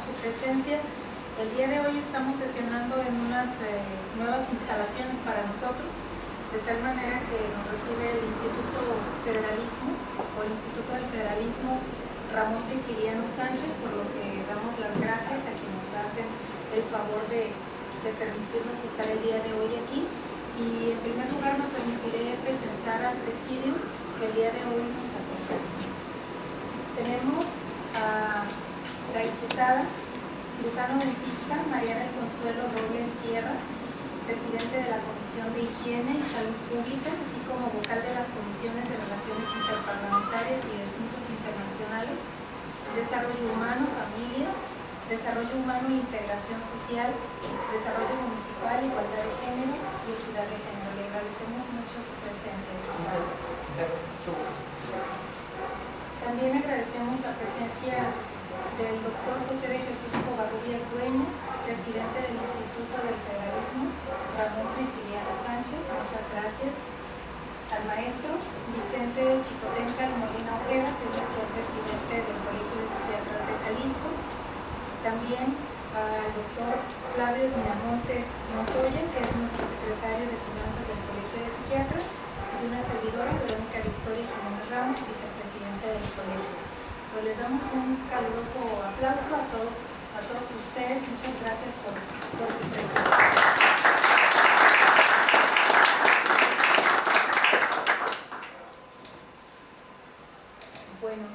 su presencia. El día de hoy estamos sesionando en unas nuevas instalaciones para nosotros, de tal manera que nos recibe el Instituto Federalismo o el Instituto del Federalismo Ramón Prisciliano Sánchez, por lo que damos las gracias a quienes nos hacen el favor de permitirnos estar el día de hoy aquí. Y en primer lugar me permitiré presentar al presidium que el día de hoy nos acompaña. Tenemos a la diputada cirujano dentista María del Consuelo Robles Sierra, presidente de la Comisión de Higiene y Salud Pública, así como vocal de las Comisiones de Relaciones Interparlamentarias y de Asuntos Internacionales, Desarrollo Humano, Familia, Desarrollo Humano e Integración Social, Desarrollo Municipal, Igualdad de Género y Equidad de Género. Le agradecemos mucho su presencia. También agradecemos la presencia del doctor José de Jesús Covarrubias Dueñas, presidente del Instituto del Federalismo Ramón Prisciliano Sánchez. Muchas gracias. Al maestro Vicente Chicotenca Molina Ojeda, que es nuestro presidente del Colegio de Psiquiatras de Jalisco. También al doctor Flavio Miramontes Montoya, que es nuestro secretario de Finanzas del Colegio de Psiquiatras, y una servidora, Verónica Victoria Jiménez Ramos, vicepresidenta del colegio. Pues les damos un caluroso aplauso a todos ustedes. Muchas gracias por su presencia. Bueno,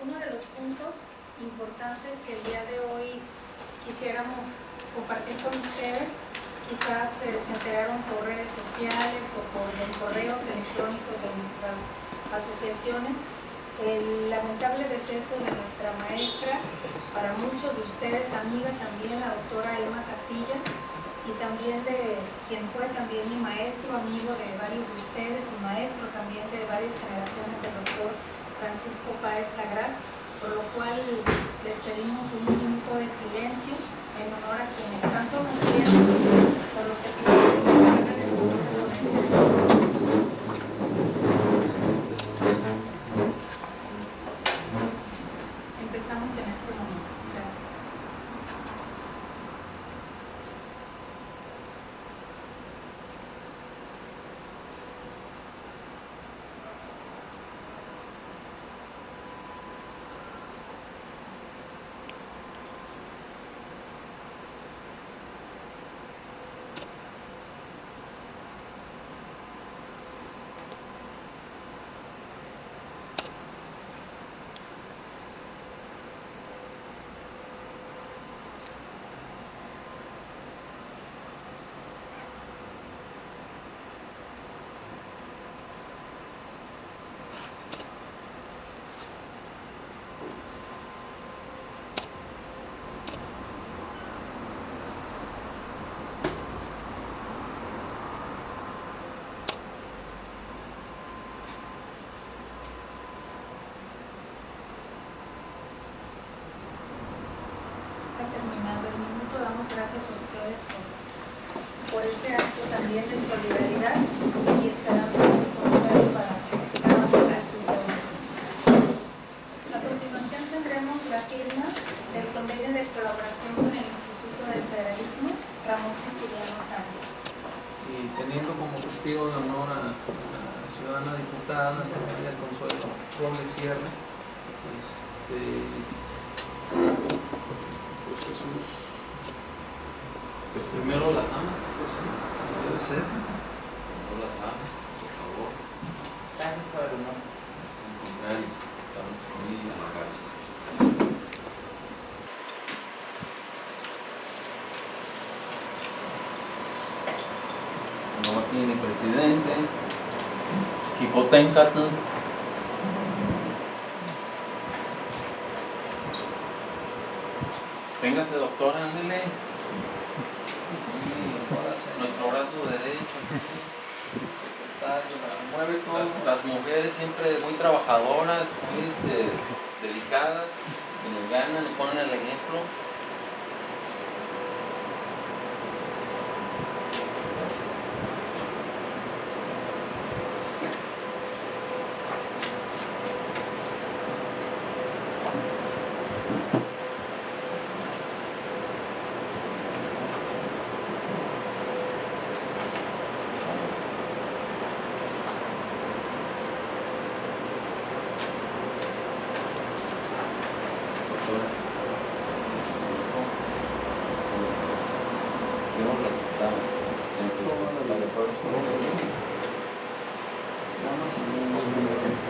uno de los puntos importantes que el día de hoy quisiéramos compartir con ustedes, quizás se enteraron por redes sociales o por los correos electrónicos de nuestras asociaciones, el lamentable deceso de nuestra maestra, para muchos de ustedes amiga también, la doctora Emma Casillas, y también de quien fue también mi maestro, amigo de varios de ustedes y maestro también de varias generaciones, el doctor Francisco Páez Sagras, por lo cual les pedimos un minuto de silencio en honor a quienes tanto nos dieron, por lo que pidamos que se hagan el minuto con ese. Empezamos en este momento. Gracias. Terminado el minuto, damos gracias a ustedes por este acto también de solidaridad y esperando el consuelo para cada uno de sus deudos. A continuación tendremos la firma del convenio de colaboración con el Instituto del Federalismo Ramón Prisciliano Sánchez. Y teniendo como testigo de honor a la ciudadana diputada María del Consuelo Robles Sierra, Jesús. Pues primero las damas, pues sí, debe ser. Primero las damas, por favor. Gracias por el honor. Al contrario, estamos muy halagados. No tiene presidente. Chicotencatl. Véngase, doctora, ándele. Nuestro brazo derecho, secretario, mueve todo. Las mujeres siempre muy trabajadoras, muy dedicadas, que nos ganan, nos ponen el ejemplo. damas. Siempre. Damas y mujeres.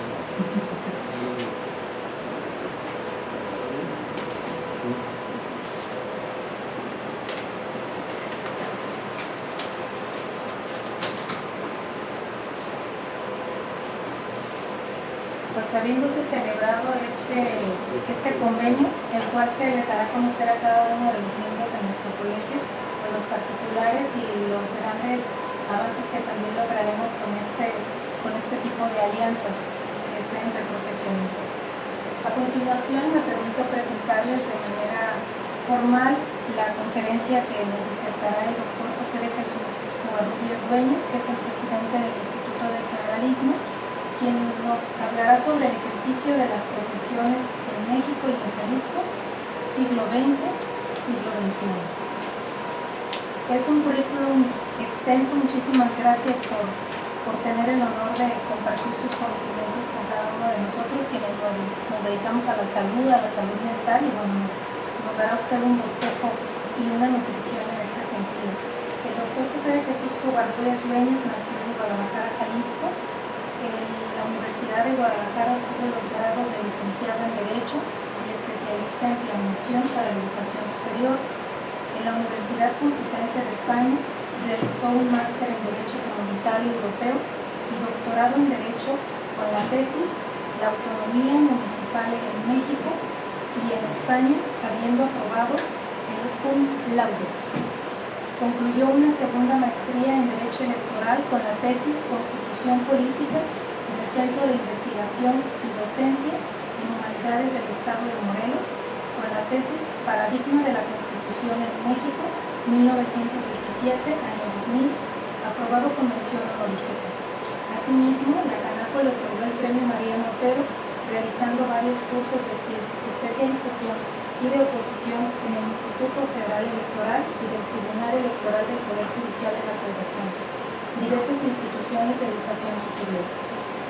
Pues habiéndose celebrado este convenio, el cual se les dará a conocer a cada uno de los miembros de nuestro colegio, de los particulares y los grandes avances que también lograremos con este tipo de alianzas que es entre profesionistas. A continuación me permito presentarles de manera formal la conferencia que nos disertará el doctor José de Jesús Covarrubias Dueñas, que es el presidente del Instituto del Federalismo, quien nos hablará sobre el ejercicio de las profesiones en México y en Jalisco, siglo XX, siglo XXI. Es un currículum extenso, muchísimas gracias por tener el honor de compartir sus conocimientos con cada uno de nosotros, quienes nos dedicamos a la salud mental, y bueno, nos dará usted un bosquejo y una nutrición en este sentido. El doctor José de Jesús Covarrubias Dueñas nació en Guadalajara, Jalisco. En la Universidad de Guadalajara obtuvo los grados de licenciado en Derecho y especialista en Planeación para la Educación Superior. En la Universidad Complutense de España realizó un máster en Derecho Comunitario Europeo y doctorado en Derecho con la tesis La autonomía municipal en México y en España, habiendo aprobado el cum laude. Concluyó una segunda maestría en Derecho Electoral con la tesis Constitución Política del Centro de Investigación y Docencia en Humanidades del Estado de Morelos, con la tesis Paradigma de la Constitución en México, 1917, año 2000, aprobado con mención honorífica. Asimismo, la Canaco le otorgó el Premio María Montero, realizando varios cursos de especialización y de oposición en el Instituto Federal Electoral y del Tribunal Electoral del Poder Judicial de la Federación, diversas instituciones de educación superior,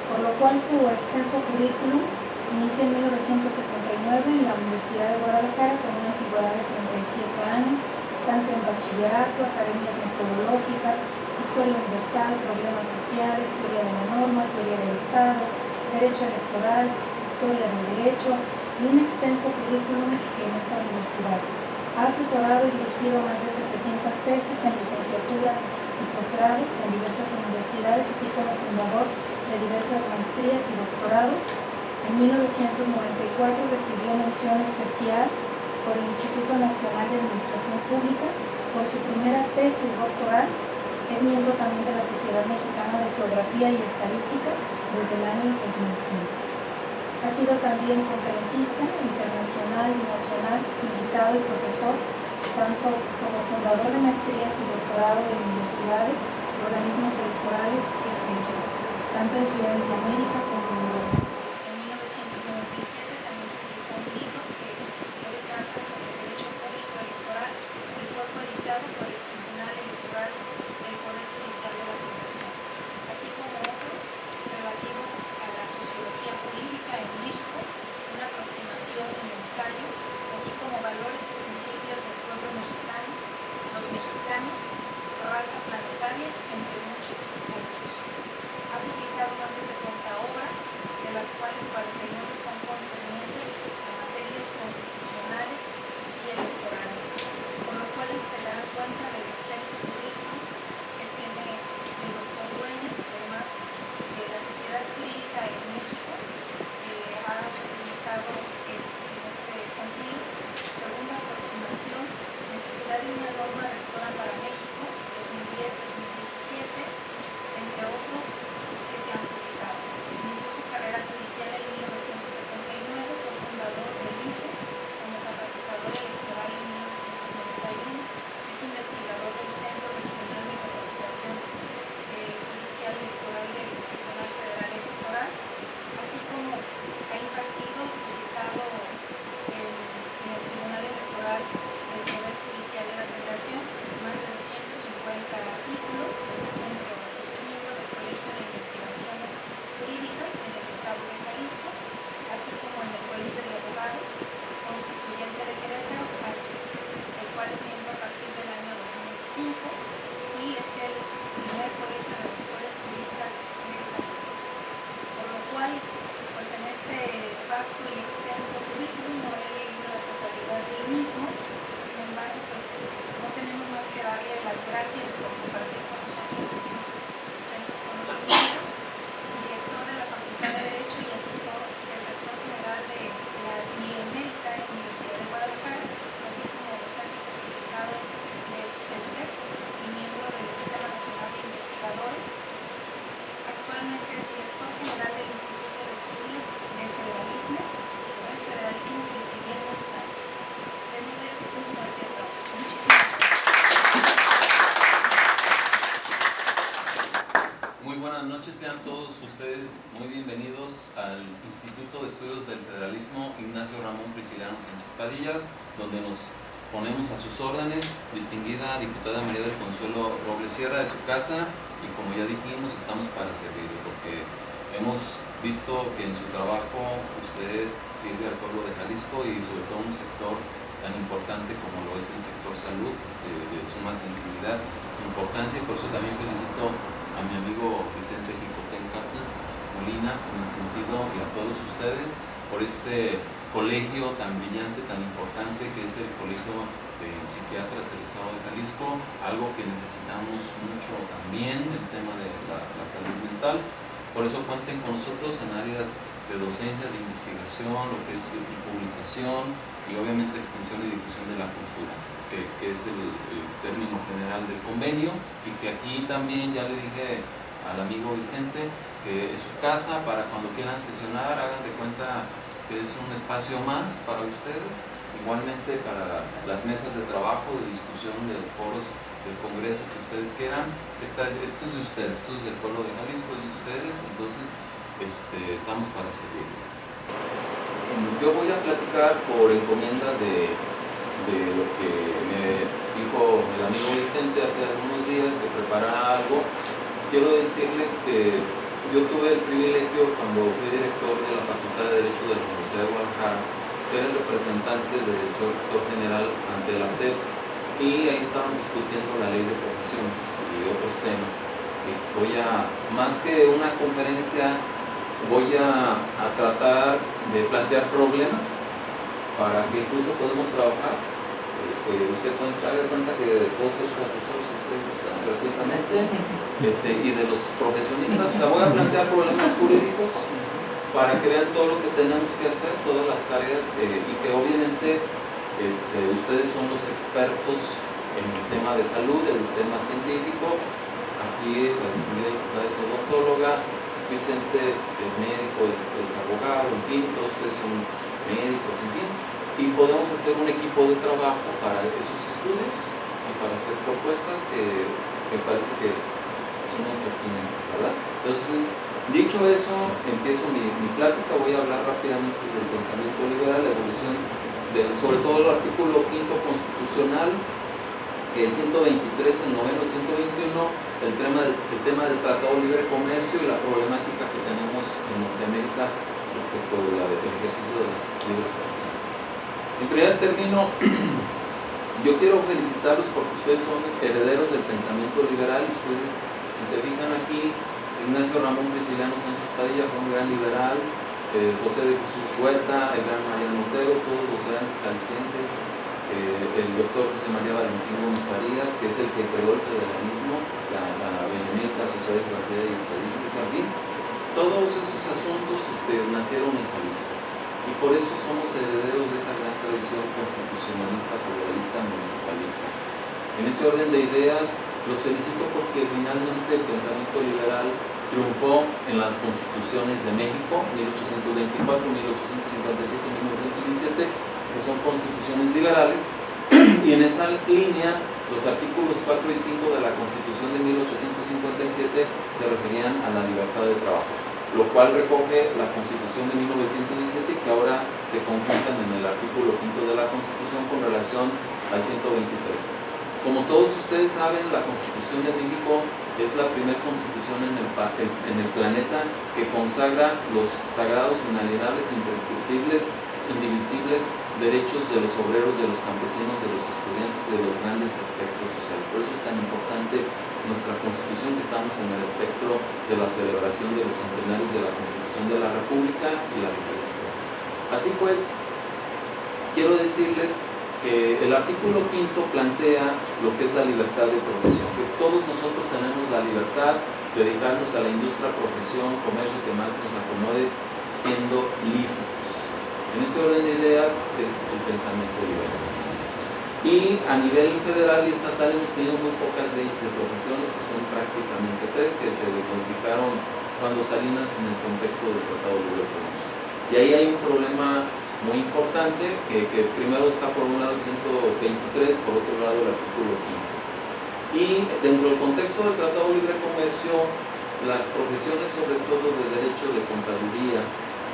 por lo cual su extenso currículum inicia en 1979 en la Universidad de Guadalajara con una antigüedad de 37 años, tanto en bachillerato, academias metodológicas, historia universal, problemas sociales, teoría de la norma, teoría del Estado, derecho electoral, historia del derecho, y un extenso currículum en esta universidad. Ha asesorado y dirigido más de 700 tesis en licenciatura y posgrados en diversas universidades, así como fundador de diversas maestrías y doctorados. En 1994 recibió mención especial por el Instituto Nacional de Administración Pública por su primera tesis doctoral. Es miembro también de la Sociedad Mexicana de Geografía y Estadística desde el año 2005. Ha sido también conferencista internacional y nacional, invitado y profesor, tanto como fundador de maestrías y doctorado en universidades, organismos electorales, etc., tanto en ciudades de América como en Europa. En 1997 también publicó un libro que trata sobre derecho público electoral y fue coeditado por el Tribunal Electoral del Poder Judicial de la Federación, así como otros relativos a la sociología jurídica en México, una aproximación y ensayo, así como valores y principios del pueblo mexicano, los mexicanos, raza planetaria, entre muchos otros. Ha publicado más de 70 obras, de las cuales 49 son concernientes a materias constitucionales y electorales, por lo cual se dará cuenta del extenso currículum que tiene el doctor Dueñas. Además, la Sociedad Jurídica en México ha publicado en este sentido: segunda aproximación, necesidad de una norma rectora para México, 2010-2017, entre otros que se han publicado. Inició su carrera judicial en 1979, fue fundador Instituto de Estudios del Federalismo Ignacio Ramón Prisciliano Sánchez Padilla, donde nos ponemos a sus órdenes, distinguida diputada María del Consuelo Robles Sierra, de su casa, y como ya dijimos, estamos para servirle, porque hemos visto que en su trabajo usted sirve al pueblo de Jalisco y sobre todo un sector tan importante como lo es el sector salud, de suma sensibilidad, importancia, y por eso también felicito a mi amigo Vicente Jicotenca Molina en el sentido, y a todos ustedes, por este colegio tan brillante, tan importante que es el Colegio de Psiquiatras del Estado de Jalisco, algo que necesitamos mucho también, el tema de la salud mental. Por eso cuenten con nosotros en áreas de docencia, de investigación, lo que es publicación y obviamente extensión y difusión de la cultura, que es el término general del convenio, y que aquí también ya le dije al amigo Vicente que es su casa para cuando quieran sesionar, hagan de cuenta que es un espacio más para ustedes, igualmente para las mesas de trabajo, de discusión, de foros del Congreso que ustedes quieran. Esto es de ustedes, esto es del pueblo de Jalisco, es de ustedes, entonces estamos para servirles. Yo voy a platicar por encomienda de lo que me dijo el amigo Vicente hace algunos días, que preparara algo. Quiero decirles que yo tuve el privilegio, cuando fui director de la Facultad de Derecho de la Universidad de Guadalajara, ser el representante del señor rector general ante la SEP, y ahí estábamos discutiendo la ley de profesiones y otros temas. Que más que una conferencia, voy a tratar de plantear problemas para que incluso podamos trabajar. Usted haga cuenta que puedo ser su asesor si usted gusta gratuitamente, y de los profesionistas. O sea, voy a plantear problemas jurídicos para que vean todo lo que tenemos que hacer, todas las tareas, y que obviamente ustedes son los expertos en el tema de salud, en el tema científico. Aquí la distinguida diputada es odontóloga, Vicente es médico, es abogado, en fin, todos ustedes son médicos, en fin, y podemos hacer un equipo de trabajo para esos estudios y para hacer propuestas que me parece que son muy pertinentes, ¿verdad? Entonces, dicho eso, empiezo mi plática. Voy a hablar rápidamente del pensamiento liberal, la evolución, sobre todo el artículo 5º constitucional, el 123, el 9, el 121, el tema del Tratado de Libre Comercio y la problemática que tenemos en Norteamérica respecto de del ejercicio de las libres profesiones. En primer término, yo quiero felicitarlos porque ustedes son herederos del pensamiento liberal. Ustedes, si se fijan aquí, Ignacio Ramón Prisciliano Sánchez Padilla fue un gran liberal, José de Jesús Huerta, el gran Mariano Otero, todos los grandes jaliscienses, el doctor José María Valentín Gómez Farías, que es el que creó el federalismo, la Benemérita Sociedad de Geografía y Estadística, en fin, todos esos asuntos nacieron en Jalisco, y por eso somos herederos de esa gran tradición constitucionalista, federalista, municipalista. En ese orden de ideas, los felicito porque finalmente el pensamiento liberal triunfó en las constituciones de México, 1824, 1857 y 1917, que son constituciones liberales, y en esa línea los artículos 4 y 5 de la Constitución de 1857 se referían a la libertad de trabajo, lo cual recoge la Constitución de 1917, que ahora se conjuntan en el artículo 5 de la Constitución con relación al 123. Como todos ustedes saben, la Constitución de México es la primera constitución en el planeta que consagra los sagrados, inalienables, imprescriptibles, indivisibles derechos de los obreros, de los campesinos, de los estudiantes y de los grandes aspectos sociales. Por eso es tan importante nuestra Constitución, que estamos en el espectro de la celebración de los centenarios de la Constitución de la República y la Declaración. Así pues, quiero decirles que el artículo 5 plantea lo que es la libertad de profesión, que todos nosotros tenemos la libertad de dedicarnos a la industria, profesión, comercio, que más nos acomode, siendo lícitos. En ese orden de ideas es el pensamiento liberal. Y a nivel federal y estatal hemos tenido muy pocas leyes de profesiones, que son prácticamente 3, que se modificaron cuando Salinas en el contexto del Tratado de Libre Comercio. Y ahí hay un problema muy importante, que primero está por un lado el 123, por otro lado el artículo 5. Y dentro del contexto del Tratado de Libre Comercio, las profesiones, sobre todo de derecho, de contaduría,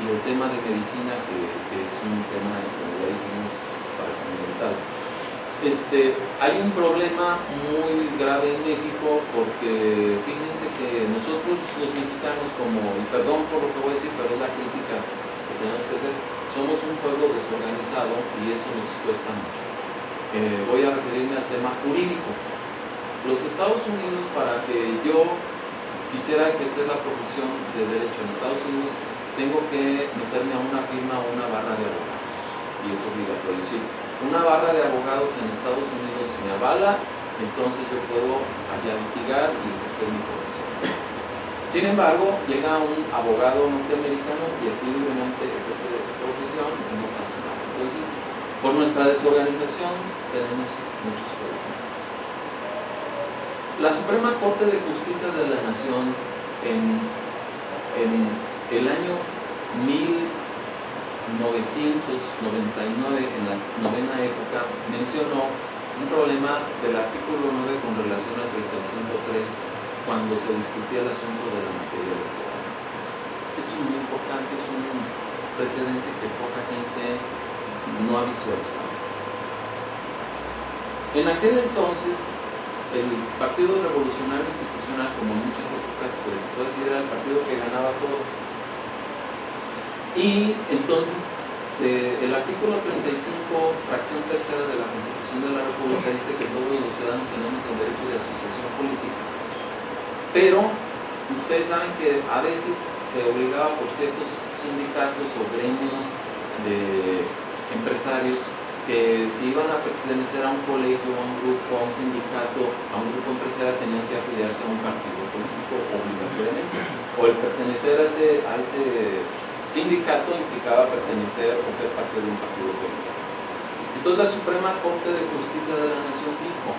y el tema de medicina, que es un tema, como ya dijimos, trascendental. Hay un problema muy grave en México porque fíjense que nosotros los mexicanos, y perdón por lo que voy a decir, pero es la crítica que tenemos que hacer, somos un pueblo desorganizado y eso nos cuesta mucho. Voy a referirme al tema jurídico. Los Estados Unidos, para que yo quisiera ejercer la profesión de derecho en Estados Unidos, tengo que meterme a una firma o una barra de abogados, y es obligatorio. Si una barra de abogados en Estados Unidos me avala, entonces yo puedo allá litigar y ejercer mi profesión. Sin embargo, llega un abogado norteamericano y aquí libremente ejerce profesión y no pasa nada. Entonces, por nuestra desorganización tenemos muchos problemas. La Suprema Corte de Justicia de la Nación en el año 1999, en la novena época, mencionó un problema del artículo 9 con relación al 35.3 cuando se discutía el asunto de la materia electoral. Esto es muy importante, es un precedente que poca gente no ha visualizado. En aquel entonces, el Partido Revolucionario Institucional, como en muchas épocas, pues se puede decir, era el partido que ganaba todo. Y entonces el artículo 35, fracción tercera de la Constitución de la República dice que todos los ciudadanos tenemos el derecho de asociación política. Pero ustedes saben que a veces se obligaba por ciertos sindicatos o gremios de empresarios que si iban a pertenecer a un colegio, a un grupo, a un sindicato, a un grupo empresarial, tenían que afiliarse a un partido político obligatoriamente. O el pertenecer a ese sindicato implicaba pertenecer o ser parte de un partido político. Entonces la Suprema Corte de Justicia de la Nación dijo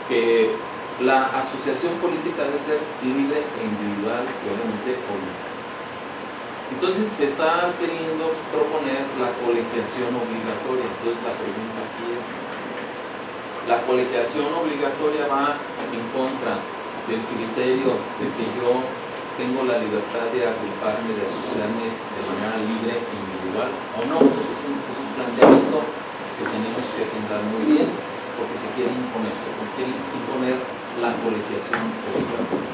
que la asociación política debe ser libre e individual y obviamente política. Entonces se está queriendo proponer la colegiación obligatoria. Entonces la pregunta aquí es, ¿la colegiación obligatoria va en contra del criterio de que yo tengo la libertad de agruparme, de asociarme de manera libre e individual o no? Es un planteamiento que tenemos que pensar muy bien, porque se quiere imponer la colegiación obligatoria.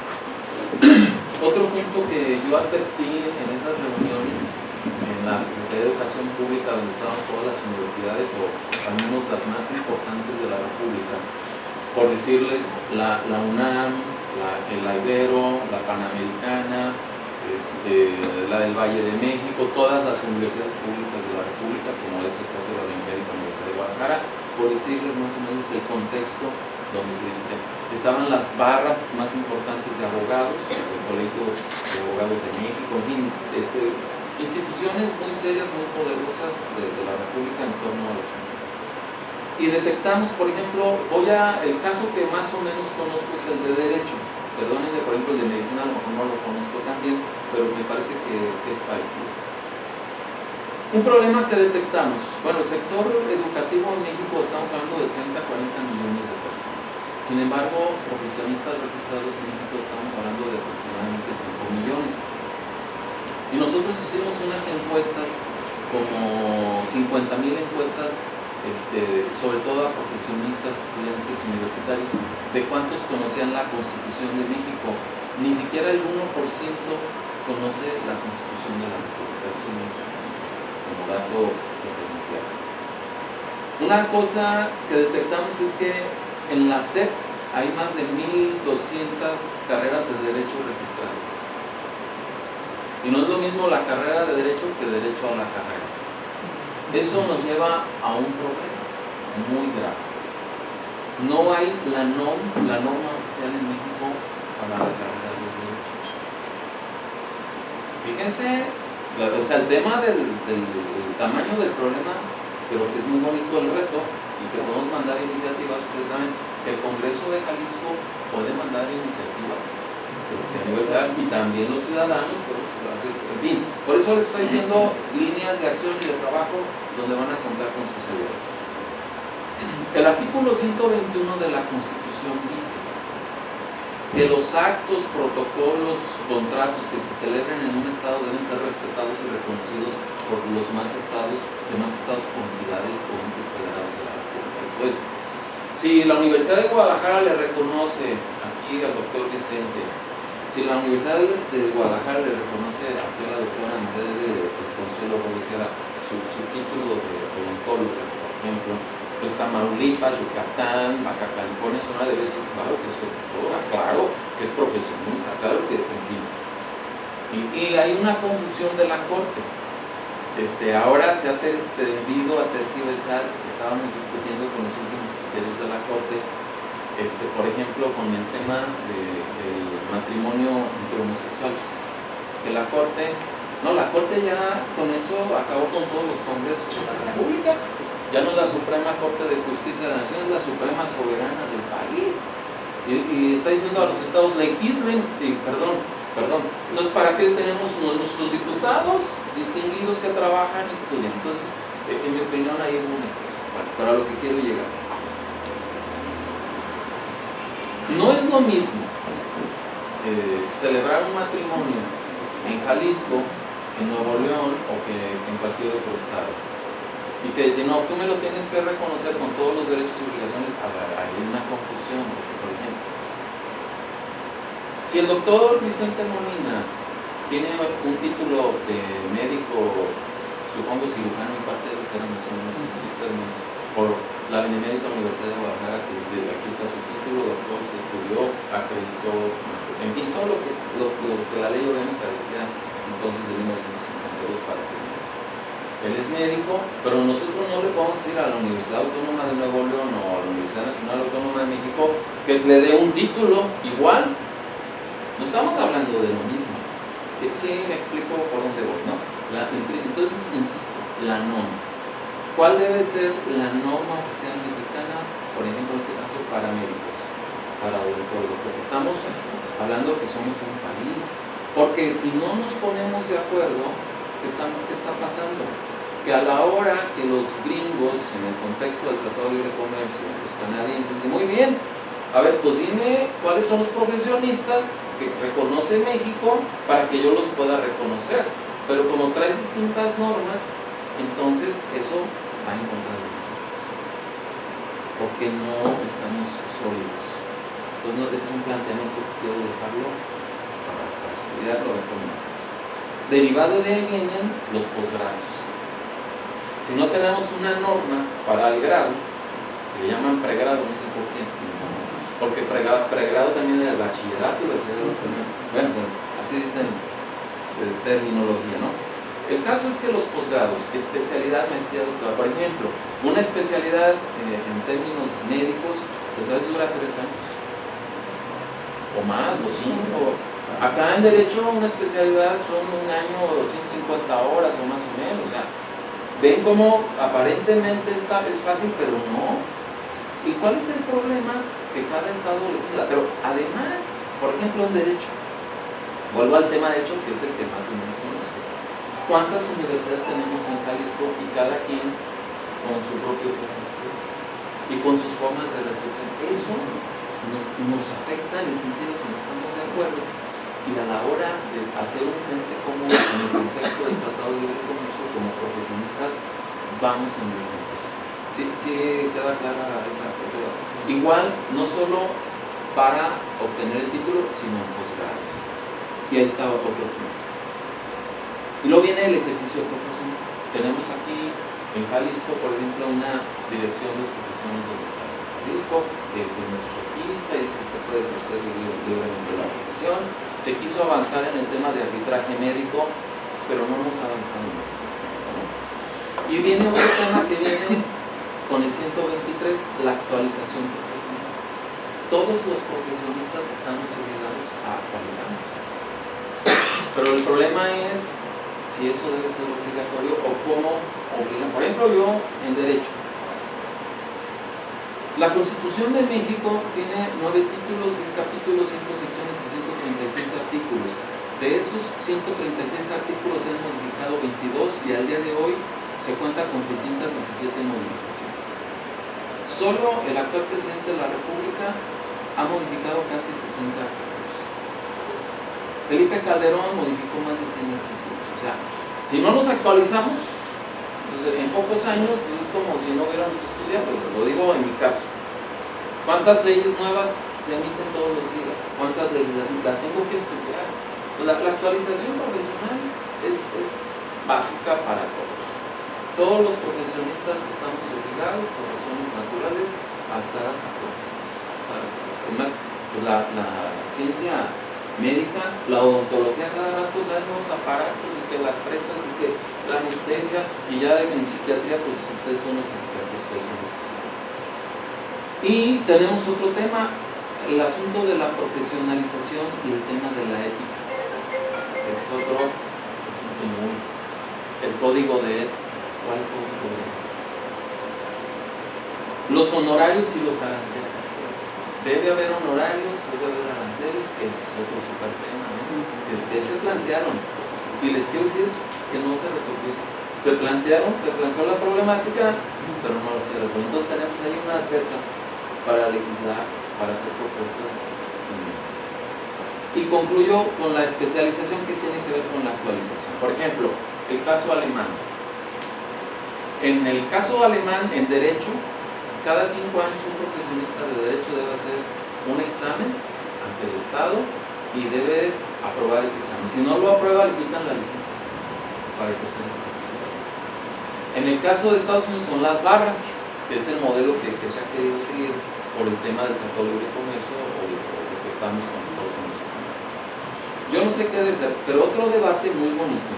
Otro punto que yo advertí en esas reuniones en la Secretaría de Educación Pública, donde estaban todas las universidades, o al menos las más importantes de la República, por decirles la UNAM, la Ibero, la Panamericana, la del Valle de México, todas las universidades públicas de la República, como es el caso de la Universidad de Guadalajara, por decirles más o menos el contexto donde se discute. Estaban las barras más importantes de abogados, el Colegio de Abogados de México, en fin, instituciones muy serias, muy poderosas de la República en torno a los temas. Y detectamos, por ejemplo, el caso que más o menos conozco es el de Derecho. Perdónenme, por ejemplo, el de Medicina a lo mejor no lo conozco tan bien, pero me parece que es parecido. Un problema que detectamos, bueno, el sector educativo en México estamos hablando de 30 a 40 millones de personas. Sin embargo, profesionistas registrados en México estamos hablando de aproximadamente 5 millones. Y nosotros hicimos unas encuestas, como 50,000 encuestas, sobre todo a profesionistas, estudiantes universitarios, de cuántos conocían la Constitución de México. Ni siquiera el 1% conoce la Constitución de la República. Esto es como dato referencial. Una cosa que detectamos es que en la SEP hay más de 1,200 carreras de derecho registradas. Y no es lo mismo la carrera de derecho que derecho a la carrera. Eso nos lleva a un problema muy grave. No hay la norma oficial en México para la carrera de derecho. Fíjense, el tema del tamaño del problema, pero que es muy bonito el reto y que podemos mandar iniciativas. Ustedes saben que el Congreso de Jalisco puede mandar iniciativas a nivel real, y también los ciudadanos podemos hacer, en fin, por eso les estoy diciendo líneas de acción y de trabajo donde van a contar con su seguridad. El artículo 121 de la Constitución dice que los actos, protocolos, contratos que se celebren en un estado deben ser respetados y reconocidos por los demás estados por entidades o entes federados de la República. Después, si la Universidad de Guadalajara le reconoce aquí al doctor Vicente, si la Universidad de Guadalajara le reconoce aquí a la doctora Andrés de Consuelo Robles su título de odontóloga, por ejemplo, pues Tamaulipas, Yucatán, Baja California, zona debe decir, claro que es doctora, claro que es profesionista, claro que, en fin. Y hay una confusión de la Corte. Ahora se ha tendido a tergiversar, estábamos discutiendo con los últimos criterios de la Corte, por ejemplo, con el tema del matrimonio entre homosexuales, que la Corte ya con eso acabó con todos los congresos de la República. Ya no es la Suprema Corte de Justicia de la Nación, es la Suprema Soberana del país. Y está diciendo a los estados, legislen, perdón. Entonces, ¿para qué tenemos nuestros diputados distinguidos que trabajan y estudian? Entonces, en mi opinión, ahí hubo un exceso. Bueno, pero a lo que quiero llegar. No es lo mismo celebrar un matrimonio en Jalisco, en Nuevo León o que en cualquier otro estado. Y que dice, no, tú me lo tienes que reconocer con todos los derechos y obligaciones. Hay una confusión, porque, por ejemplo, si el doctor Vicente Molina tiene un título de médico, supongo cirujano y parte de lo que eran más o menos sus términos, por la Benemérita Universidad de Guadalajara, que dice, aquí está su título, doctor, se estudió, acreditó, en fin, todo lo que la ley orgánica decía entonces de 1952 para ser. Él es médico, pero nosotros no le podemos decir a la Universidad Autónoma de Nuevo León o a la Universidad Nacional Autónoma de México que le dé un título igual. No estamos hablando de lo mismo. Sí, me explico por dónde voy, ¿no? Entonces, insisto, la norma. ¿Cuál debe ser la norma oficial mexicana? Por ejemplo, en este caso, para médicos, para odontólogos, porque estamos hablando que somos un país. Porque si no nos ponemos de acuerdo, ¿qué está pasando? Que a la hora que los gringos, en el contexto del Tratado de Libre Comercio, los canadienses, dicen, muy bien, a ver, pues dime cuáles son los profesionistas que reconoce México para que yo los pueda reconocer. Pero como traes distintas normas, entonces eso va en contra de nosotros. Porque no estamos sólidos. Entonces, ese es un planteamiento que quiero dejarlo para estudiarlo, a ver cómo hacemos. Derivado de ahí vienen los posgrados. Si no tenemos una norma para el grado, que le llaman pregrado, no sé por qué, porque pregrado también es el bachillerato, bueno, así dicen terminología, ¿no? El caso es que los posgrados, especialidad, maestría, doctorado, por ejemplo, una especialidad en términos médicos, pues a veces dura 3 años, o más, o 5. Acá en Derecho una especialidad son 1 año, 150 horas o más o menos, o sea, ven cómo aparentemente es fácil, pero no. ¿Y cuál es el problema? Que cada estado legisla, pero además, por ejemplo, en Derecho, vuelvo al tema de hecho, que es el que más o menos conozco. ¿Cuántas universidades tenemos en Jalisco y cada quien con su propio plan de estudios y con sus formas de recepción? Eso nos afecta en el sentido que no estamos de acuerdo. Y a la hora de hacer un frente común en el contexto del Tratado de Libre Comercio, como profesionistas, vamos en desventaja. Sí queda clara esa. Igual, no solo para obtener el título, sino en posgrados. Y ahí está otro punto. Y luego viene el ejercicio profesional. Tenemos aquí en Jalisco, por ejemplo, una dirección de profesiones del Estado de Jalisco, que nos registra y dice que usted puede ejercer libremente la profesión. Se quiso avanzar en el tema de arbitraje médico, pero no hemos avanzado en esto, ¿no? Y viene otro tema que viene con el 123, la actualización profesional. Todos los profesionistas estamos obligados a actualizarnos. Pero el problema es si eso debe ser obligatorio o cómo obligan. Por ejemplo, yo en Derecho. La Constitución de México tiene 9 títulos, 10 capítulos, 5 secciones y 136 artículos. De esos 136 artículos se han modificado 22 y al día de hoy se cuenta con 617 modificaciones. Solo el actual presidente de la República ha modificado casi 60 artículos. Felipe Calderón modificó más de 100 artículos. O sea, si no nos actualizamos, pues en pocos años pues es como si no hubiéramos estudiado. Lo digo en mi caso. ¿Cuántas leyes nuevas se emiten todos los días? ¿Cuántas leyes las tengo que estudiar? Entonces, la actualización profesional es básica para todos. Todos los profesionistas estamos obligados, por razones naturales, a estar actualizados. Además, pues la ciencia médica, la odontología, cada rato salen nuevos aparatos y que las fresas y que la anestesia, y ya en psiquiatría, pues ustedes son los expertos, ustedes son los expertos. Y tenemos otro tema, el asunto de la profesionalización y el tema de la ética. Ese es otro asunto muy... El código de ética. ¿Cuál código de ética? Los honorarios y los aranceles. Debe haber honorarios, debe haber aranceles, ese es otro super tema, ¿no? Que se plantearon, y les quiero decir que no se resolvió. Se planteó la problemática, pero no se resolvió. Entonces tenemos ahí unas vetas para legislar, para hacer propuestas inmensas. Y concluyo con la especialización que tiene que ver con la actualización. Por ejemplo, el caso alemán. En el caso alemán, en derecho, cada 5 años un profesionista de derecho debe hacer un examen ante el Estado y debe aprobar ese examen. Si no lo aprueba, le quitan la licencia para ejercer la profesión. En el caso de Estados Unidos son las barras, que es el modelo que se ha querido seguir por el tema del Tratado de Libre Comercio o lo que estamos con Estados Unidos. Yo no sé qué debe ser, pero otro debate muy bonito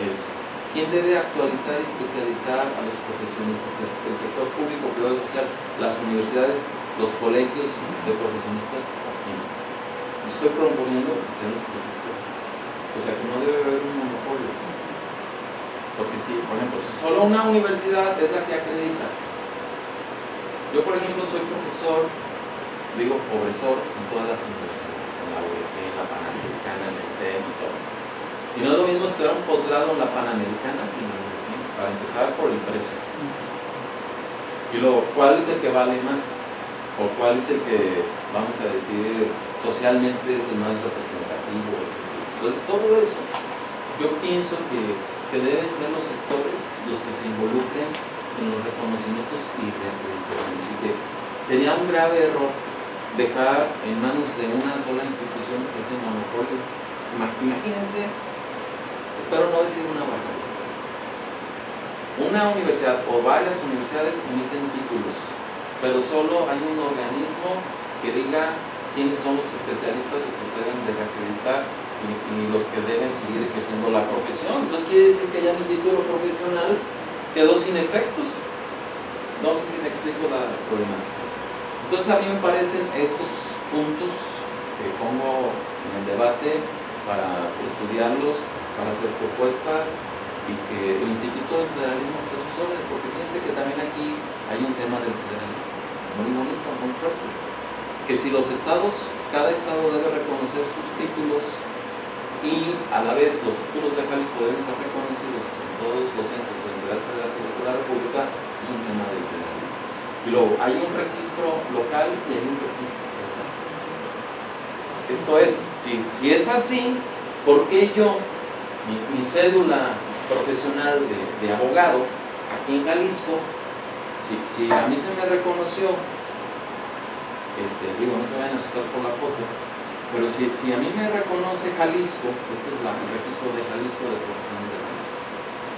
es ¿quién debe actualizar y especializar a los profesionistas? El sector público, privado, social, las universidades, los colegios de profesionistas. ¿Quién? Yo estoy proponiendo que sean los tres sectores. O sea, que no debe haber un monopolio. Porque si, por ejemplo, si solo una universidad es la que acredita. Yo, por ejemplo, soy profesor, digo profesor en todas las universidades, en la UEG, en la Panamericana, en el TEM y todo. Y no es lo mismo estudiar un posgrado en la Panamericana que en la UEG, para empezar por el precio. Y luego, ¿cuál es el que vale más? ¿O cuál es el que, vamos a decir, socialmente es el más representativo? Entonces, todo eso, yo pienso que deben ser los sectores los que se involucren en los reconocimientos y reacreditaciones. Y que sería un grave error dejar en manos de una sola institución ese monopolio. Imagínense, espero no decir una barbaridad. Una universidad o varias universidades emiten títulos, pero solo hay un organismo que diga quiénes son los especialistas, los que se deben de reacreditar y los que deben seguir ejerciendo la profesión. Entonces quiere decir que ya mi título profesional quedó sin efectos. No sé si me explico la problemática. Entonces a mí me parecen estos puntos que pongo en el debate para estudiarlos, para hacer propuestas y que el Instituto del Federalismo esté a sus órdenes, porque fíjense que también aquí hay un tema del federalismo muy bonito, muy fuerte, que si los estados, cada estado debe reconocer sus títulos y a la vez los títulos de Jalisco deben estar reconocidos en todos los centros o entidades federativas de la República, es un tema del federalismo. Y luego hay un registro local y hay un registro federal. Esto es, si es así, ¿por qué yo, mi cédula profesional de abogado aquí en Jalisco, si a mí se me reconoció, digo, no se vayan a asustar por la foto, pero si a mí me reconoce Jalisco, este es el registro de Jalisco de profesiones de Jalisco.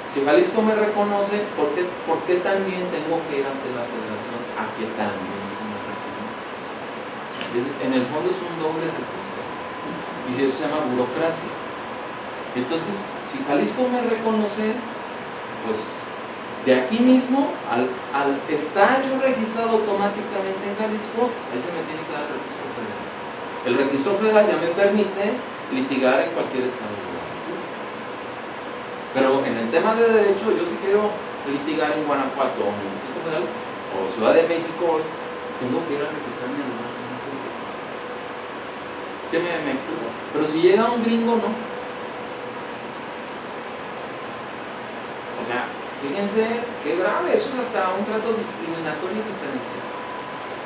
Si Jalisco me reconoce, ¿por qué también tengo que ir ante la federación a que también se me reconozca? En el fondo es un doble registro, y eso se llama burocracia. Entonces, si Jalisco me reconoce, pues de aquí mismo, al estar yo registrado automáticamente en Jalisco, ahí se me tiene que dar el registro federal. El registro federal ya me permite litigar en cualquier estado de la República. Pero en el tema de derecho, yo si quiero litigar en Guanajuato o en el Distrito Federal o Ciudad de México, tengo que ir a registrarme además en la República. ¿Sí me explico? Pero si llega un gringo, no. O sea, fíjense qué grave, eso es hasta un trato discriminatorio y diferencial.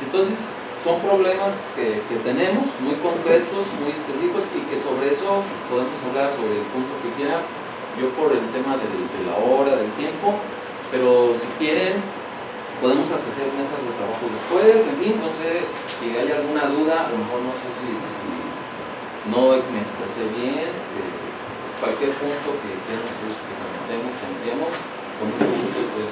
Entonces, son problemas que tenemos, muy concretos, muy específicos, y que sobre eso podemos hablar sobre el punto que quiera. Yo por el tema de la hora, del tiempo, pero si quieren podemos hasta hacer mesas de trabajo después. En fin, no sé si hay alguna duda, a lo mejor no sé si no me expresé bien, cualquier punto que quieran ustedes que comentemos, que ampliemos, con mucho gusto después.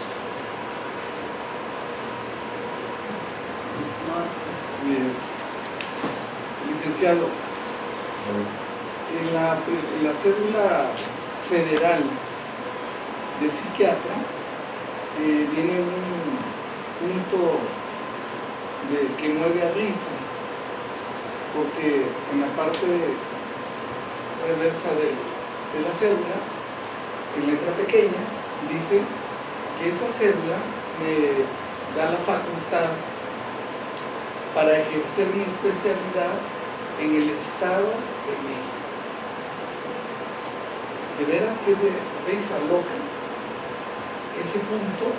Bien. Licenciado, en la cédula federal de psiquiatra viene un punto que mueve a risa, porque en la parte reversa de la cédula, en letra pequeña, dice que esa cédula me da la facultad para ejercer mi especialidad en el Estado de México. De veras que de risa loca ese punto.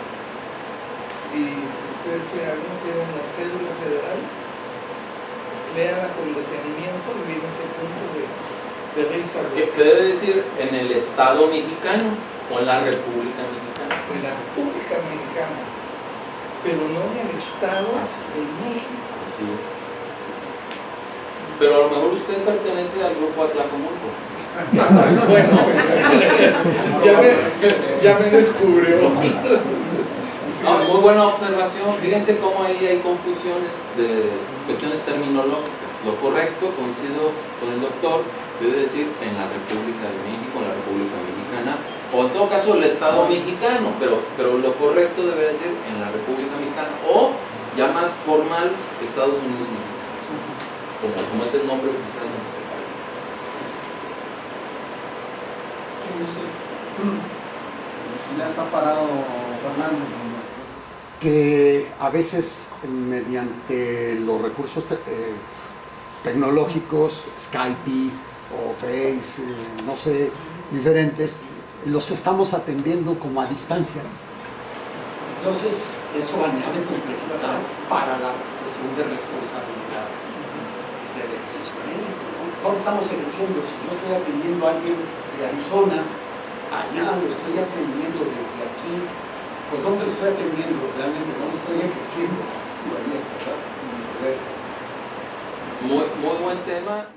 Y si ustedes no tienen la cédula federal, léala con detenimiento y viene ese punto de risa loca. ¿Qué debe decir en el Estado mexicano o en la República Mexicana? En la República Mexicana, pero no en el Estado de México. Así es. Pero a lo mejor usted pertenece al grupo Atlacomulco. Bueno, ya me descubrió. No, muy buena observación. Fíjense cómo ahí hay confusiones de cuestiones terminológicas. Lo correcto, coincido con el doctor, debe decir en la República de México, en la República Mexicana, o en todo caso el Estado mexicano, pero lo correcto debe decir en la República Mexicana, o ya más formal, Estados Unidos mexicanos, como es el nombre oficial de nuestro país. Ya está parado Fernando. Que a veces mediante los recursos tecnológicos, Skype o Face, no sé, diferentes, los estamos atendiendo como a distancia. Entonces, eso añade complejidad para la cuestión de responsabilidad del ejercicio médico, ¿no? ¿Dónde estamos ejerciendo? Si yo estoy atendiendo a alguien de Arizona, allá lo estoy atendiendo desde aquí, pues ¿dónde lo estoy atendiendo? Realmente no lo estoy ejerciendo, ¿verdad? Y viceversa. Muy buen tema.